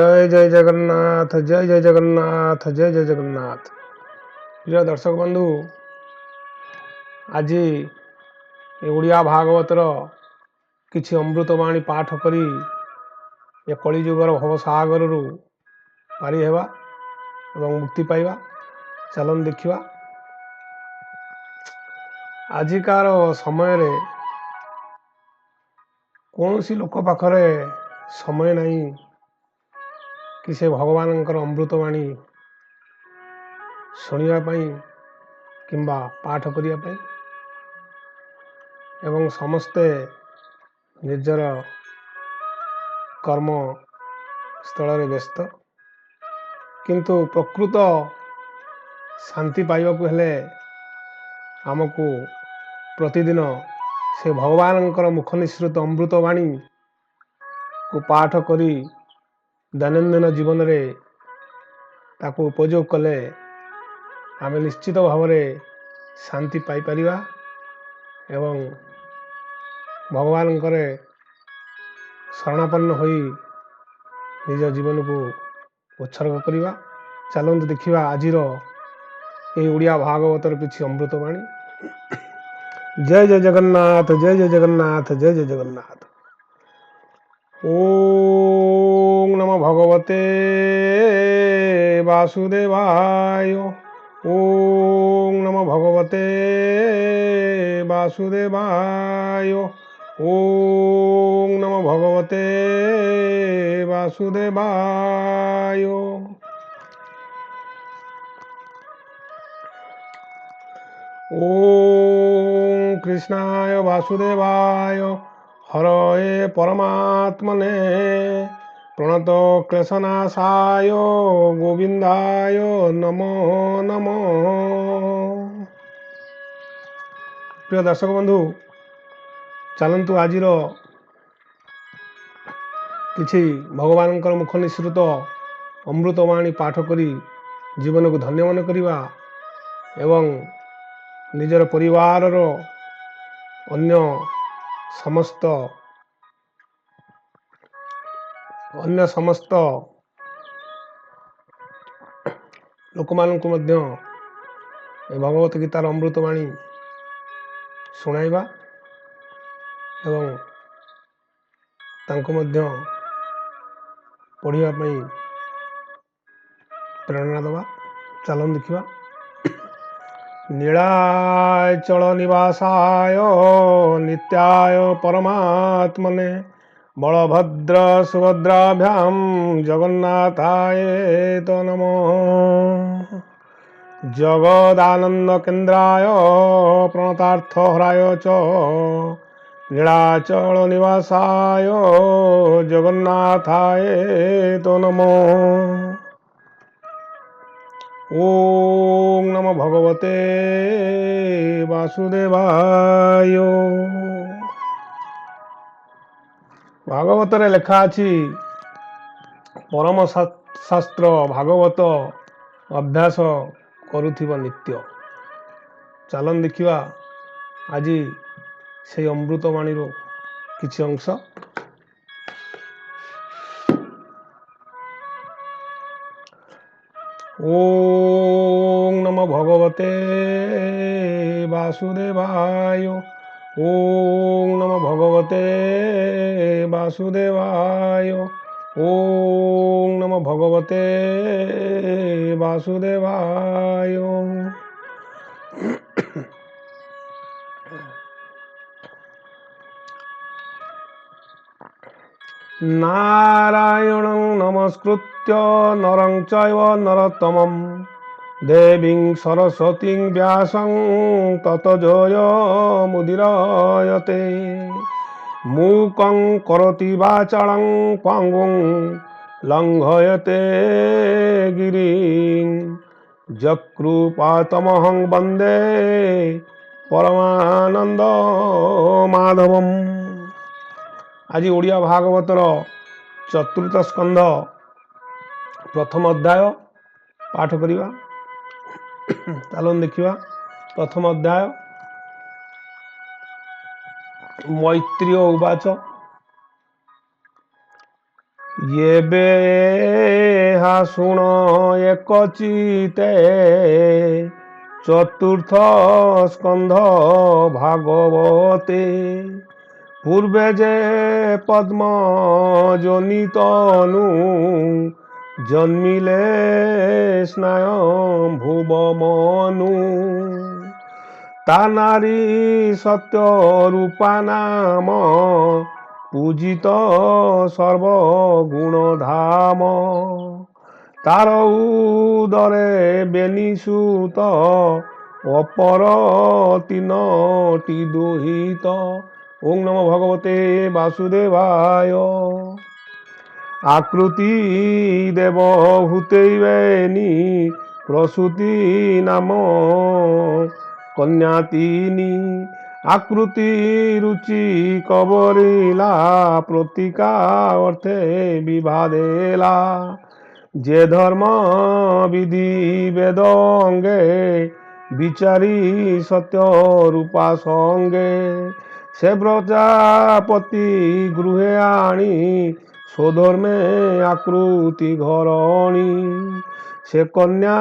ଜୟ ଜଗନ୍ନାଥ ଜୟ ଜଗନ୍ନାଥ ଜୟ ଜଗନ୍ନାଥ। ପ୍ରିୟ ଦର୍ଶକ ବନ୍ଧୁ, ଆଜି ଓଡ଼ିଆ ଭାଗବତର କିଛି ଅମୃତବାଣୀ ପାଠ କରି ଏ କଳିଯୁଗର ଭବସାଗରରୁ ପାରି ହେବା ଏବଂ ମୁକ୍ତି ପାଇବା। ଚାଲନ୍ତୁ ଦେଖିବା। ଆଜିକାର ସମୟରେ କୌଣସି ଲୋକ ପାଖରେ ସମୟ ନାହିଁ କି ସେ ଭଗବାନଙ୍କର ଅମୃତବାଣୀ ଶୁଣିବା ପାଇଁ କିମ୍ବା ପାଠ କରିବା ପାଇଁ, ଏବଂ ସମସ୍ତେ ନିଜର କର୍ମ ସ୍ଥଳରେ ବ୍ୟସ୍ତ। କିନ୍ତୁ ପ୍ରକୃତ ଶାନ୍ତି ପାଇବାକୁ ହେଲେ ଆମକୁ ପ୍ରତିଦିନ ସେ ଭଗବାନଙ୍କର ମୁଖ ନିଃସୃତ ଅମୃତବାଣୀକୁ ପାଠ କରି ଦୈନନ୍ଦିନ ଜୀବନରେ ତାକୁ ଉପଯୋଗ କଲେ ଆମେ ନିଶ୍ଚିତ ଭାବରେ ଶାନ୍ତି ପାଇପାରିବା ଏବଂ ଭଗବାନଙ୍କର ଶରଣାପନ୍ନ ହୋଇ ନିଜ ଜୀବନକୁ ଉତ୍ସର୍ଗ କରିବା। ଚାଲନ୍ତୁ ଦେଖିବା ଆଜିର ଏହି ଓଡ଼ିଆ ଭାଗବତର କିଛି ଅମୃତବାଣୀ। ଜୟ ଜୟ ଜଗନ୍ନାଥ ଜୟ ଜୟ ଜଗନ୍ନାଥ ଜୟ ଜୟ ଜଗନ୍ନାଥ। ଓଁ ନମୋ ଭଗବତେ ବାସୁଦେବାୟ। ଓଁ ନମୋ ଭଗବତେ ବାସୁଦେବାୟ। ଓଁ ନମୋ ଭଗବତେ ବାସୁଦେବାୟ। ଓଁ কৃষ্ণায় বাসুদেবায় হরয়ে পরমাত্মনে প্রণত ক্লেশনাশায় গোবিন্দায় নমো নমো। প্রিয় দর্শক বন্ধু, ଚାଲନ୍ତୁ ଆଜିର କିଛି ଭଗବାନଙ୍କର ମୁଖ ନିଃସୃତ ଅମୃତବାଣୀ ପାଠ କରି ଜୀବନକୁ ଧନ୍ୟ ମନେ କରିବା ଏବଂ ନିଜର ପରିବାରର ଅନ୍ୟ ସମସ୍ତ ଲୋକମାନଙ୍କୁ ମଧ୍ୟ ଏ ଭଗବତ ଗୀତାର ଅମୃତବାଣୀ ଶୁଣାଇବା ଏବଂ ତାଙ୍କୁ ମଧ୍ୟ ପଢ଼ିବା ପାଇଁ ପ୍ରେରଣା ଦେବା। ଚାଲନ୍ତୁ ଦେଖିବା। নীলাচল নিবাসায় নিত্যায় পরমাত্মনে বলভদ্র সুভদ্রাভ্যাম জগন্নাথায় তো নমঃ। জগদানন্দ কেন্দ্রায় প্রণতার্থহরায় চ নীলাচল নিবাসায় জগন্নাথায় তো নমঃ। ওং নমো ভগবতে বাসুদেবায়। ଭାଗବତରେ ଲେଖା ଅଛି, ପରମ ଶାସ୍ତ୍ର ଭାଗବତ ଅଭ୍ୟାସ କରୁଥିବ ନିତ୍ୟ। ଚାଲନ୍ତୁ ଦେଖିବା ଆଜି ସେହି ଅମୃତବାଣୀର କିଛି ଅଂଶ। ওং নমো ভগবতে বাসুদেবায়। ওং নমো ভগবতে বাসুদেবায়। ওং নমো ভগবতে বাসুদেবায়। নারায়ণং নমস্কৃত্য নরং চৈব নরোত্তমং দেবীং সরস্বতীং ব্যাসং ততো জয়মুদীরয়তে। মূকং করোতি বাচালং পঙ্গুং লঙ্ঘয়তে গিরিং যৎকৃপাতমহং বন্দে পরমানন্দ মাধবম। ଆଜି ଓଡ଼ିଆ ଭାଗବତର ଚତୁର୍ଥ ସ୍କନ୍ଧ ପ୍ରଥମ ଅଧ୍ୟାୟ ପାଠ କରିବା। ଚାଲନ୍ତୁ ଦେଖିବା। ପ୍ରଥମ ଅଧ୍ୟାୟ। ମୈତ୍ରେୟ ଉବାଚ। ଏବେ ଏହା ଶୁଣ ଏକଚିତେ ଚତୁର୍ଥ ସ୍କନ୍ଧ ଭାଗବତେ। ପୂର୍ବେ ଯେ ପଦ୍ମ ଜନିତନୁ ଜନ୍ମିଲେ ସ୍ନାୟ ଭୁବମନୁ। ତା ନାରୀ ସତ୍ୟ ରୂପା ନାମ ପୂଜିତ ସର୍ବଗୁଣ ଧାମ। ତାର ଉଦରେ ବେନିସୁତ ଅପର ତିନୋଟି ଦୁହିତ। ଓಂ ନମୋ ଭଗବତେ ବାସୁଦେବାୟ। ଆକୃତି ଦେବ ଭୂତେଇବେନି ପ୍ରସୂତି ନାମ କନ୍ୟା ତିନି। ଆକୃତି ରୁଚି କବରିଲା ପ୍ରତିକା ଅର୍ଥେ ବିଭାଦେଲା। যে ধর্ম বিধি বেদ অঙ্গে বিচারি সত্য রূপা সঙ্গে। সে প্রজাপতি গৃহে আনি স্বধর্মে আকৃতি ঘরণী। সে কন্যা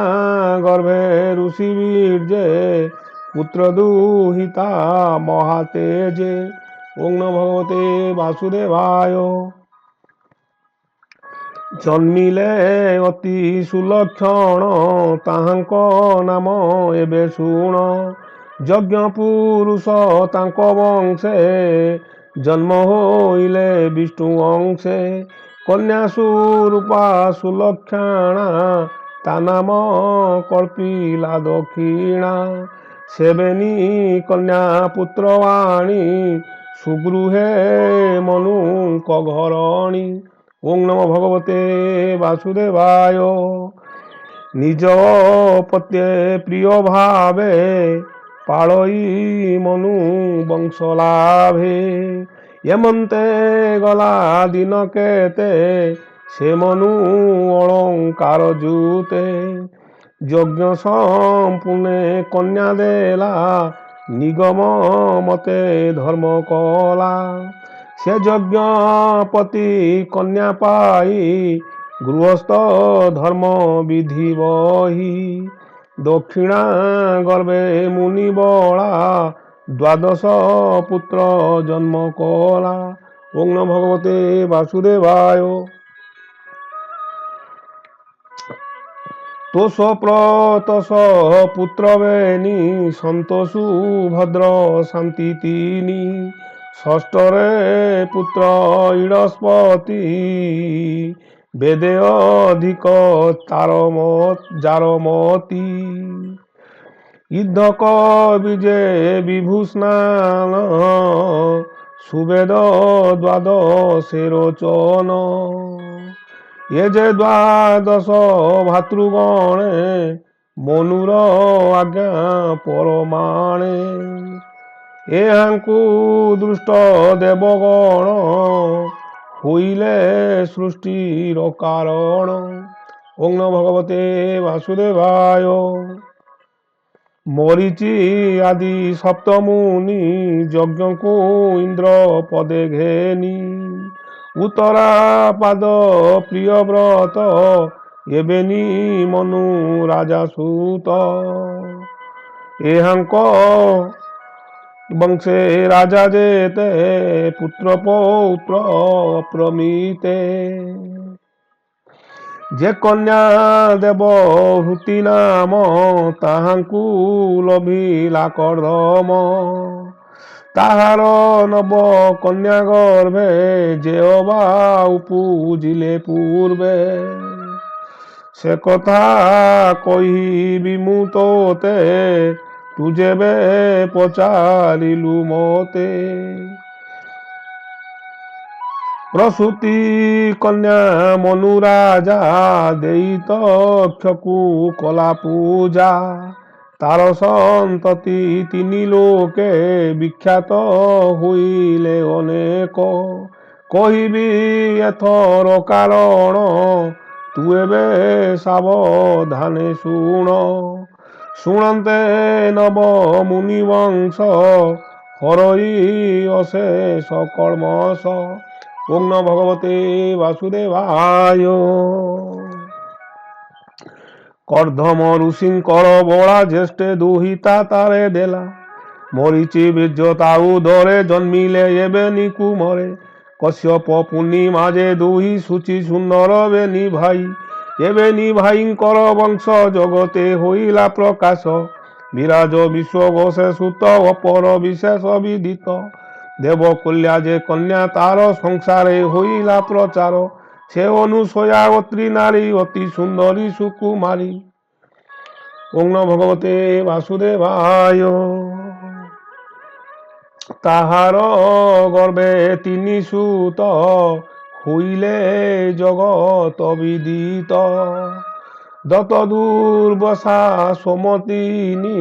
গর্ভে ঋষি বীর্যে পুত্র দুহিতা মহাতেজে। ওং নমো ভগবতে বাসুদেবায়। জন্মিলে অতি সুলକ୍ଷଣ ତାହାଙ୍କ ନାମ ଏବେ ଶୁଣ। ଯଜ୍ଞ ପୁରୁଷ ତାଙ୍କ ବଂଶେ ଜନ୍ମ ହୋଇଲେ ବିଷ୍ଣୁ ଅଂଶେ। କନ୍ୟା ସୁରୂପା ସୁଲକ୍ଷଣା ତା ନାମ କଳ୍ପିଲା ଦକ୍ଷିଣା। ସେବେନି କନ୍ୟା ପୁତ୍ର ଆଣି ସୁଗୃହେ ମନୁଙ୍କ ଘରଣୀ। ওং নমো ভগবতে বাসুদেবায়। নিজ পত্যে প্রিয় ভাবে পাড়ই মনু বংশ লাভে। এমন্তে গলা দিন কেতে সে মনু অলঙ্কার জুতে। যজ্ঞ সম্পূর্ণে কন্যা দেলা নিগম মতে ধর্ম কলা। সে যজ্ঞপতি কন্যা পাই গৃহস্থ ধর্ম বিধি বহি। দক্ষিণা গর্ভে মুনি বলা দ্বাদশ পুত্র জন্ম কলা। ওং নমো ভগবতে বাসুদেবায়। তোষ প্রতোষ পুত্র বেনি সন্তোষু ভদ্র শান্তি তিনি। ষষ্ঠরে পুত্র ইড়স্পতি বেদে অধিক জারমতি। ইদ্ধক বিজে বিভূষণান সুবেদ দ্বাদশে রোচন। এ যে দ্বাদশ ভাতৃগণে মনুর আজ্ঞা পরমাণে। এহাଙ୍କୁ ଦୃଷ୍ଟ ଦେବଗଣ ହୋଇଲେ ସୃଷ୍ଟିର କାରଣ। ଓଂ ନମୋ ଭଗବତେ ବାସୁଦେବାୟ। ମରିଚି ଆଦି ସପ୍ତମୁନି ଯଜ୍ଞକୁ ଇନ୍ଦ୍ର ପଦେ ଘେନି। ଉତ୍ତରା ପାଦ ପ୍ରିୟବ୍ରତ ଏବେନି ମନୁ ରାଜା ସୁତ। ଏହାଙ୍କ ବଂଶେ ରାଜା ଯେତେ ପୁତ୍ର ପୌତ୍ର ଅପ୍ରମିତେ। ଯେ କନ୍ୟା ଦେବ ହୃତି ନାମ ତାହାଙ୍କୁ ଲଭିଲା କର୍ଦ୍ଦମ। ତାହାର ନବ କନ୍ୟା ଗର୍ଭେ ଯେ ଅବା ଉପୁଜିଲେ ପୂର୍ବେ। ସେ କଥା କହିବି ମୁଁ ତୋତେ ତୁ ଯେବେ ପଚାରିଲୁ ମତେ। ପ୍ରସୂତି କନ୍ୟା ମନୁ ରାଜା ଦେଇ ତକ୍ଷକୁ କଲା ପୂଜା। ତାର ସନ୍ତତି ତିନି ଲୋକେ ବିଖ୍ୟାତ ହୋଇଲେ ଅନେକ। କହିବି ଏଥର କାରଣ ତୁ ଏବେ ସାବଧାନେ ଶୁଣ। ଶୁଣନ୍ତେ ନବ ମୁନି ବଂଶ ହରଇ ଅଶେଷ କଳ୍ମଷ। ওং নমো ভগবতে বাসুদেবায়। কর্ধম ঋষিঙ্কর বড়া জ্যেষ্ঠে দুহিতা তারে দেলা, মরিচি বীর্য তাউ ধরে জন্মিলে এবে নিকুমরে। কশ্যপ পূর্ণিমাজে দুহি সূচি সুন্দর বেনি ভাই, এবে নি ভাইঙ্কর বংশ জগতে হইলা প্রকাশ। বিরাজ বিশ্বঘোষে সুত অপর বিশেষ বিদিত, দেব কল্যা যে কন্যা তার সংসারে হইলা প্রচার। সে অনুসয়া অত্রি নারী অতি সুন্দরী সুকুমারী। ওং নমো ভগবতে বাসুদেবায়। তাহার গর্ভে তিনি সুত, হইলে জগত বিদিত। দত দুর্বশা সমতিনি,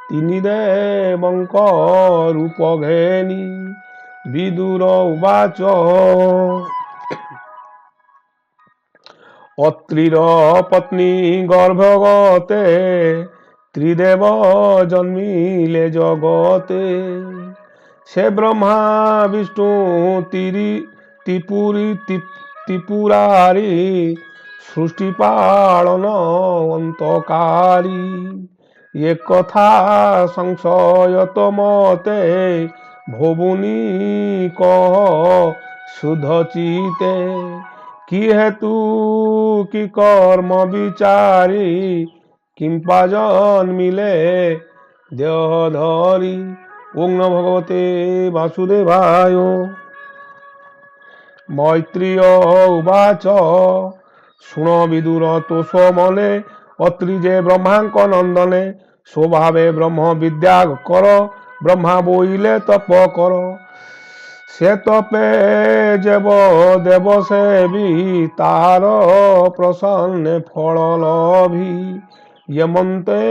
তিনি দেবঙ্ক রূপ ঘেনি। বিদুর উবাচ অত্রির পত্নী গর্ভগতে, ত্রিদেব জন্মিলে জগতে। সে ব্রহ্মা বিষ্ণু ত্রিপুরারি, সৃষ্টি পালন অন্তকারী। এ কথা সংশয়ত মতে, ভবুনি কহ শুদ্ধ চিতে। কি হেতু কি কর্ম বিচারি, কিংপা জন্মিলে দেহ ধরি। ওং নমো ভগবতে বাসুদেবায়। মৈত্রেয় উবাচ শুণ বিদুর তোষ মনে, অত্রি যে ব্রহ্মাঙ্ক নন্দনে। স্বভাবে ব্রহ্ম বিদ্যা কর, ব্রহ্মা বইলে তপ কর। সে তপে যেব দেব সেবী, তার প্রসন্নে ফল লভি। যমন্তে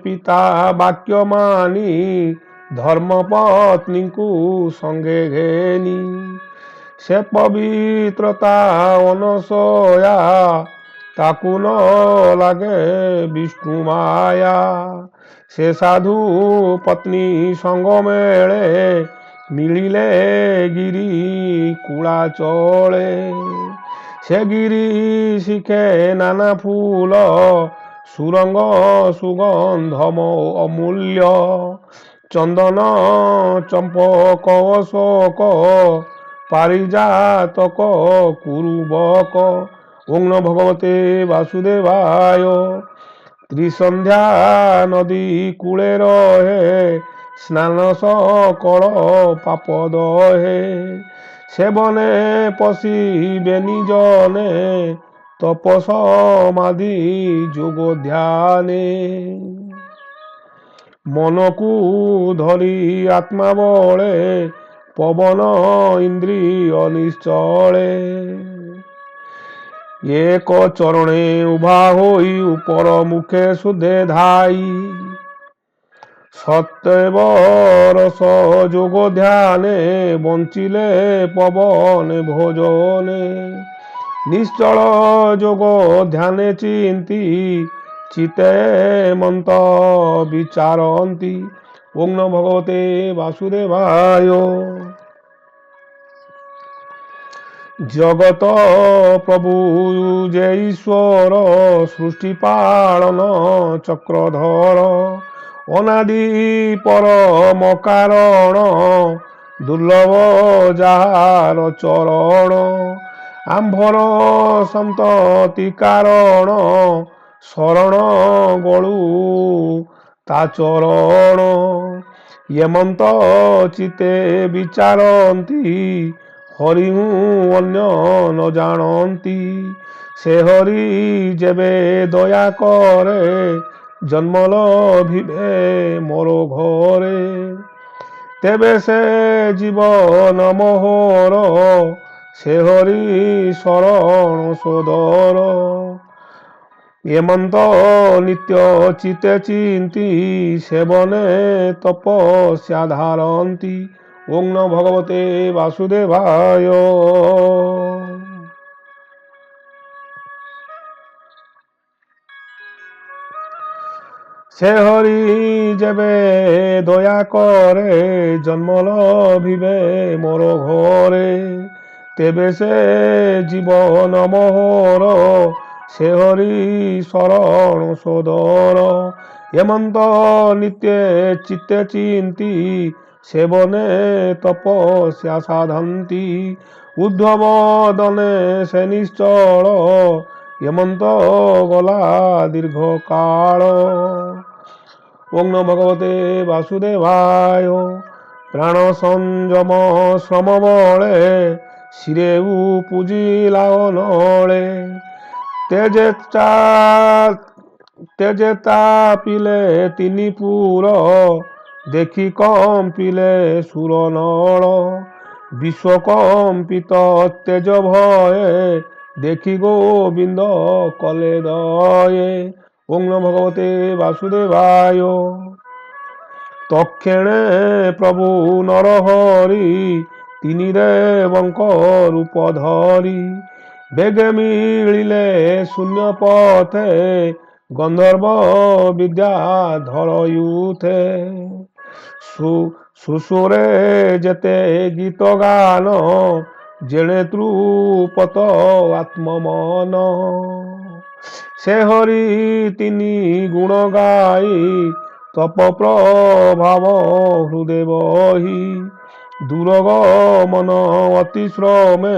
পিতা বাক্য মানি, ধর্মপত্নীଙ୍କୁ সঙ্গে ঘেনি। সে পবিত্রতা অনসয়া, তাকু ন লাগে বিষ্ণু মায়া। সে সাধু পত্নী সঙ্গ মেଳେ, মিলিলে গিরি কুড়া চলে। সে গিরি শিখে নানা ফুল, সুরঙ্গ সুগন্ধম অমূল্য। চন্দন চম্পক অশোক, পারিজাতক কুরুবক। ওং নমো ভগবতে বাসুদেবায়। ত্রিসন্ধ্যা নদী কূলে রহে, স্নান সকল পাপ দহে। সেবনে পশিবে নিজনে, তপ সমাধি যোগ ধ্যানে। মনকু ধরি আত্মা বলে, পবন ইন্দ্রিয় নিশ্চলে। এক চরণে উভা হই, উপর মুখে শুদ্ধে ধাই। সত্যব রস যোগ ধ্যানে, বঞ্চিলে পবন ভোজনে। নিশ্চল যোগ ধ্যানে চিন্তি, চিতে মন্ত বিচারন্তি। ওং নমো ভগবতে বাসুদেবায়। জগত প্রভু যে ঈশ্বর, সৃষ্টি পালন চক্রধর। অনাদি পরম কারণ, দুর্লভ যাহার চরণ। আম্ভর সন্ততি কারণ, শরণ গলু তা চরণ। এমন্ত চিতে বিচারন্তি, হরি ଅନ୍ୟ ନ ଜାଣନ୍ତି। ସେ ହରି ଯେବେ ଦୟା କରେ, ଜନ୍ମ ଲଭିବେ ମୋର ଘରେ। ତେବେ ସେ ଜୀବନ ମୋହର, ସେ ହରି ଶରଣ ସୋଦର। ଏମନ୍ତ ନିତ୍ୟ ଚିତେ ଚିନ୍ତି, ସେବନେ ତପସ୍ୟା ଧାରନ୍ତି। ওং নমো ভগবতে বাসুদেবায়। সে হরি যেবে দয়া করে, জন্ম লভিবে মোর ঘরে। ତେବେ ସେ ଜୀବନ ମୋହର ସେ ହରି ଶରଣ ସୋଦର ଏମନ୍ତ ନିତ୍ୟ ଚିତ୍ତେ ଚିନ୍ତି ସେବନେ ତପସ୍ୟା ସାଧନ୍ତି ଉଦ୍ଧବ ଦନେ ସେ ନିଶ୍ଚଳ ଏମନ୍ତ ଗଲା ଦୀର୍ଘ କାଳ। ଓଂ ନମୋ ଭଗବତେ ବାସୁଦେବାୟ। ପ୍ରାଣ ସଂଯମ ଶ୍ରମ ବଳେ ଶିରେ ପୂଜିଲା ଅନଳେ ତେଜେ ତାପିଲେ ତିନି ପୁର ଦେଖି କମ୍ପିଲେ ସୁର ନଳ ବିଶ୍ୱ କମ୍ପିତ ତେଜ ଭୟେ ଦେଖି ଗୋବିନ୍ଦ କଲେ ଦୟେ। ଓଂ ନମୋ ଭଗବତେ ବାସୁଦେବାୟ। ତକ୍ଷଣେ ପ୍ରଭୁ ନରହରି ତିନି ଦେବଙ୍କ ରୂପ ଧରି ବେଗେ ମିଳିଲେ ଶୂନ୍ୟ ପଥେ ଗନ୍ଧର୍ବ ବିଦ୍ୟା ଧରୟୁଥେ ସୁସୁରେ ଯେତେ ଗୀତ ଗାନ ଯେଣେ ତୃପତ ଆତ୍ମମନ ସେ ହରି ତିନି ଗୁଣ ଗାଇ ତପ ପ୍ରଭାବ ହୃଦେ ବହି ଦୁରଗମନ ଅତି ଶ୍ରମେ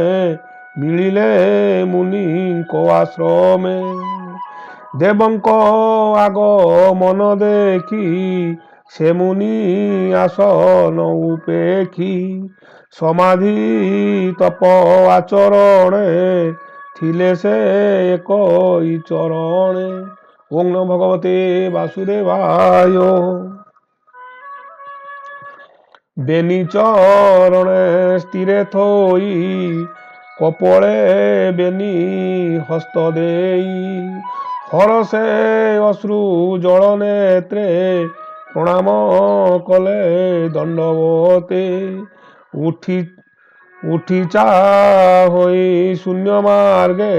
ମିଳିଲେ ମୁନିଙ୍କ ଆଶ୍ରମେ ଦେବଙ୍କ ଆଗମନ ଦେଖି ସେ ମୁନି ଆସନ ଉପେକ୍ଷି ସମାଧି ତପ ଆଚରଣେ ଥିଲେ ସେ ଏକଇ ଚରଣେ। ଓଂ ନମୋ ଭଗବତେ ବାସୁଦେବାୟ। ବେନି ଚରଣେ ସ୍ଥିରେ ଥୋଇ କପଳେ ବେନି ହସ୍ତ ଦେଇ ହରସେ ଅଶ୍ରୁ ଜଳ ନେତ୍ରେ ପ୍ରଣାମ କଲେ ଦଣ୍ଡବତେ ଉଠି ଚା ହୋଇ ଶୂନ୍ୟ ମାର୍ଗେ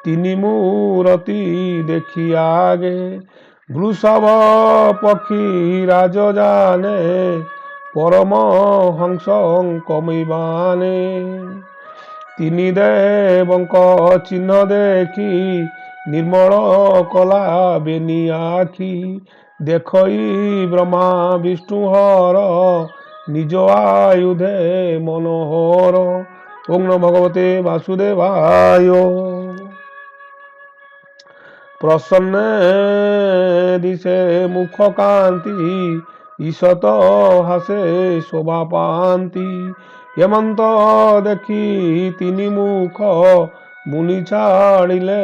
ତିନି ମୂରତି ଦେଖି ଆଗେ ବୃଷଭ ପକ୍ଷୀ ରାଜଜାନେ ପରମ ହଂସଙ୍କ ମୈବାନେ ତିନି ଦେବଙ୍କ ଚିହ୍ନ ଦେଖି ନିର୍ମଳ କଲା ବେନି ଆଖି ଦେଖଇ ବ୍ରହ୍ମା ବିଷ୍ଣୁ ହର ନିଜ ଆୟୁଧେ ମନୋହର। ଓଂ ନମୋ ଭଗବତେ ବାସୁଦେବାୟ। ପ୍ରସନ୍ନେ ଦିଶେ ମୁଖ କାନ୍ତି ঈশত হাসে শোভা পান্তি এমন্ত দেখি তিনি মুখ মুনি ছাড়িলে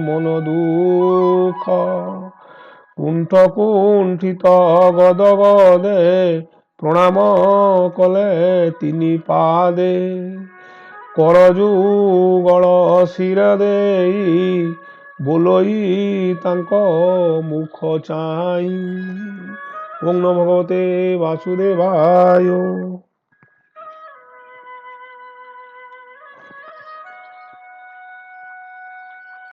মন দুঃখ কুণ্ঠ কুণ্ঠিত গদ গদে প্রণাম কলে তিনি পাদে করযুগଳ ଶିର ଦେଇ ବୋଲଇ ତାଙ୍କ ମୁଖ ଚାହିଁ। ଓଂ ନମୋ ଭଗବତେ ବାସୁଦେବାୟ।